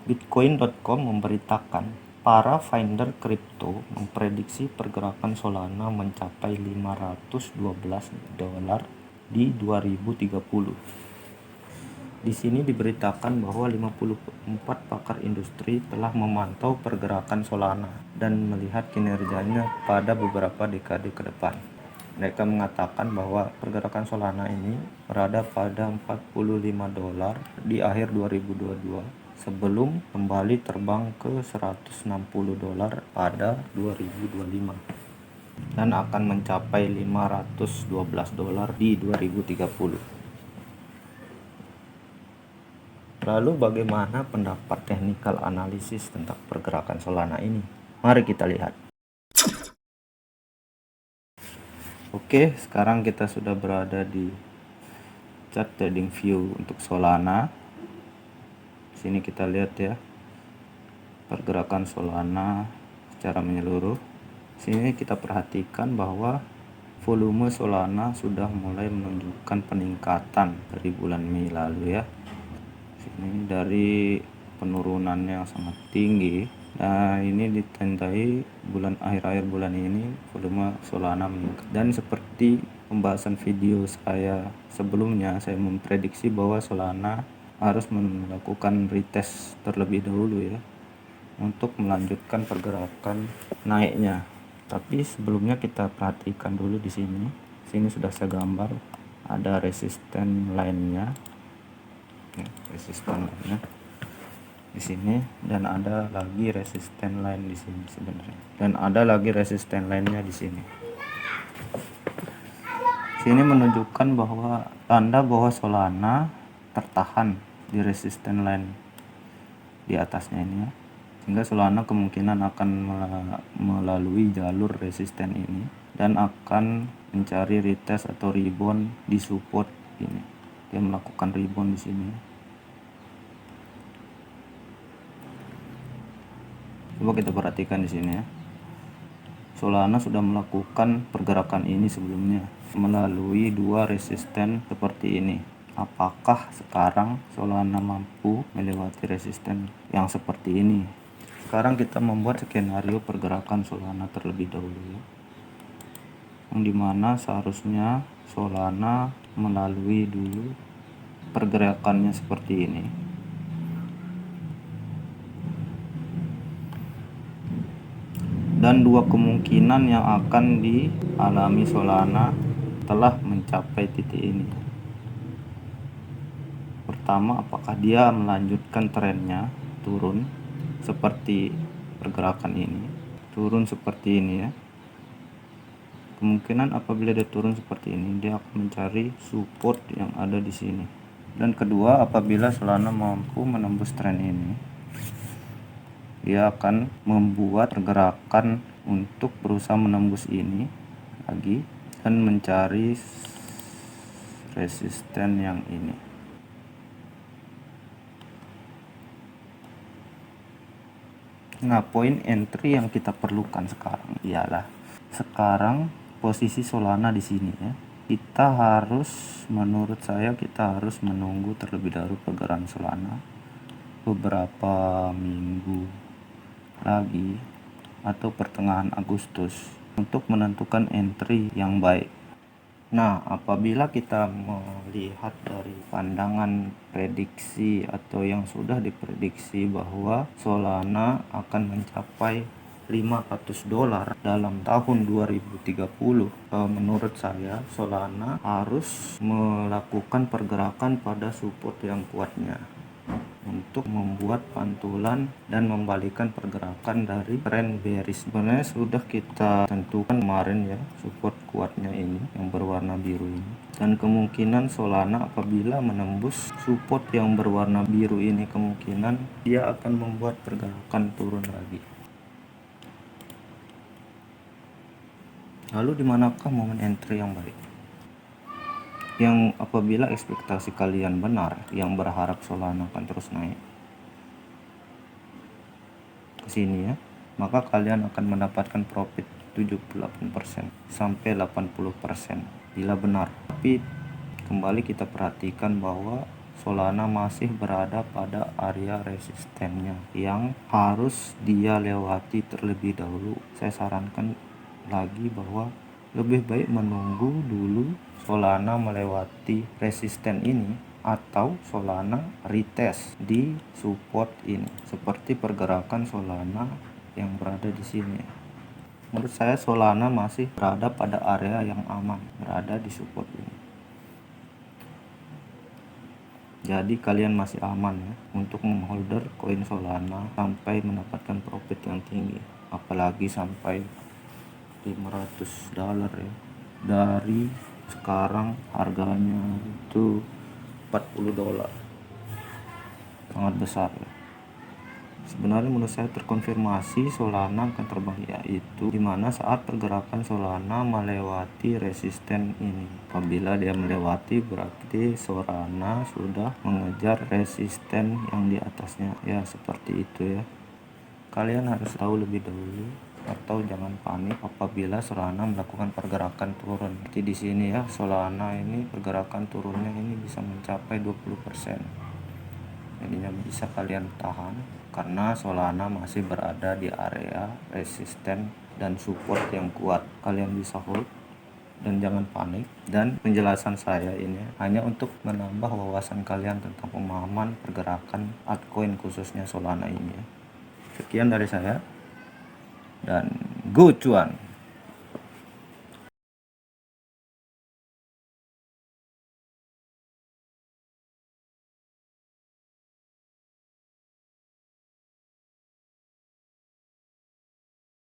Bitcoin.com memberitakan para founder kripto memprediksi pergerakan Solana mencapai 512 dolar di 2030. Di sini diberitakan bahwa 54 pakar industri telah memantau pergerakan Solana dan melihat kinerjanya pada beberapa dekade ke depan. Mereka mengatakan bahwa pergerakan Solana ini berada pada 45 dolar di akhir 2022 sebelum kembali terbang ke 160 dolar pada 2025 dan akan mencapai 512 dolar di 2030. Lalu bagaimana pendapat technical analisis tentang pergerakan Solana ini? Mari kita lihat. Oke, sekarang kita sudah berada di chart trading view untuk Solana. Sini kita lihat ya pergerakan Solana secara menyeluruh. Sini kita perhatikan bahwa volume Solana sudah mulai menunjukkan peningkatan dari bulan Mei lalu ya. Sini dari penurunan yang sangat tinggi. Nah, ini ditandai akhir-akhir bulan ini volume Solana meningkat. Dan seperti pembahasan video saya sebelumnya, saya memprediksi bahwa Solana harus melakukan retest terlebih dahulu ya untuk melanjutkan pergerakan naiknya. Tapi sebelumnya kita perhatikan dulu di sini. Sini sudah saya gambar ada resisten line-nya. Resisten line-nya di sini, dan ada lagi resisten line di sini sebenarnya, dan ada lagi resisten lainnya di sini. Sini menunjukkan bahwa tanda bahwa Solana tertahan di resisten line di atasnya ini ya. Sehingga Solana kemungkinan akan melalui jalur resisten ini dan akan mencari retest atau rebound di support ini. Dia melakukan rebound di sini. Coba kita perhatikan di sini ya. Solana sudah melakukan pergerakan ini sebelumnya melalui dua resisten seperti ini. Apakah sekarang Solana mampu melewati resisten yang seperti ini? Sekarang kita membuat skenario pergerakan Solana terlebih dahulu ya. Yang dimana seharusnya Solana melalui dulu pergerakannya seperti ini. Dan dua kemungkinan yang akan dialami Solana telah mencapai titik ini. Pertama, apakah dia melanjutkan trennya turun seperti pergerakan ini, turun seperti ini ya. Kemungkinan apabila dia turun seperti ini, dia akan mencari support yang ada di sini. Dan kedua, apabila Solana mampu menembus tren ini, dia akan membuat pergerakan untuk berusaha menembus ini lagi dan mencari resisten yang ini. Nah, poin entry yang kita perlukan sekarang ialah posisi Solana di sini ya. Menurut saya kita harus menunggu terlebih dahulu pergerakan Solana beberapa minggu lagi atau pertengahan Agustus untuk menentukan entry yang baik. Nah, apabila kita melihat dari pandangan prediksi atau yang sudah diprediksi bahwa Solana akan mencapai 500 dolar dalam tahun 2030, menurut saya Solana harus melakukan pergerakan pada support yang kuatnya untuk membuat pantulan dan membalikkan pergerakan dari tren bearish. Sebenarnya sudah kita tentukan kemarin ya support kuatnya ini yang berwarna biru ini, dan kemungkinan Solana apabila menembus support yang berwarna biru ini, kemungkinan dia akan membuat pergerakan turun lagi. Lalu dimanakah momen entry yang baik? Yang apabila ekspektasi kalian benar, yang berharap Solana akan terus naik ke sini ya, maka kalian akan mendapatkan profit 78% sampai 80% bila benar. Tapi kembali kita perhatikan bahwa Solana masih berada pada area resistennya yang harus dia lewati terlebih dahulu. Saya sarankan lagi bahwa lebih baik menunggu dulu Solana melewati resisten ini atau Solana retest di support ini, seperti pergerakan Solana yang berada di sini. Menurut saya Solana masih berada pada area yang aman, berada di support ini. Jadi kalian masih aman ya untuk mengholder koin Solana sampai mendapatkan profit yang tinggi, apalagi sampai $500 ya. Dari sekarang harganya itu $40, sangat besar ya. Sebenarnya menurut saya terkonfirmasi Solana akan terbang, yaitu dimana saat pergerakan Solana melewati resisten ini. Apabila dia melewati berarti Solana sudah mengejar resisten yang di atasnya ya, seperti itu ya. Kalian harus tahu lebih dahulu atau jangan panik apabila Solana melakukan pergerakan turun. Seperti di sini ya, Solana ini pergerakan turunnya ini bisa mencapai 20%. Jadinya bisa kalian tahan karena Solana masih berada di area resisten dan support yang kuat. Kalian bisa hold dan jangan panik. Dan penjelasan saya ini hanya untuk menambah wawasan kalian tentang pemahaman pergerakan altcoin khususnya Solana ini. Sekian dari saya dan go cuan.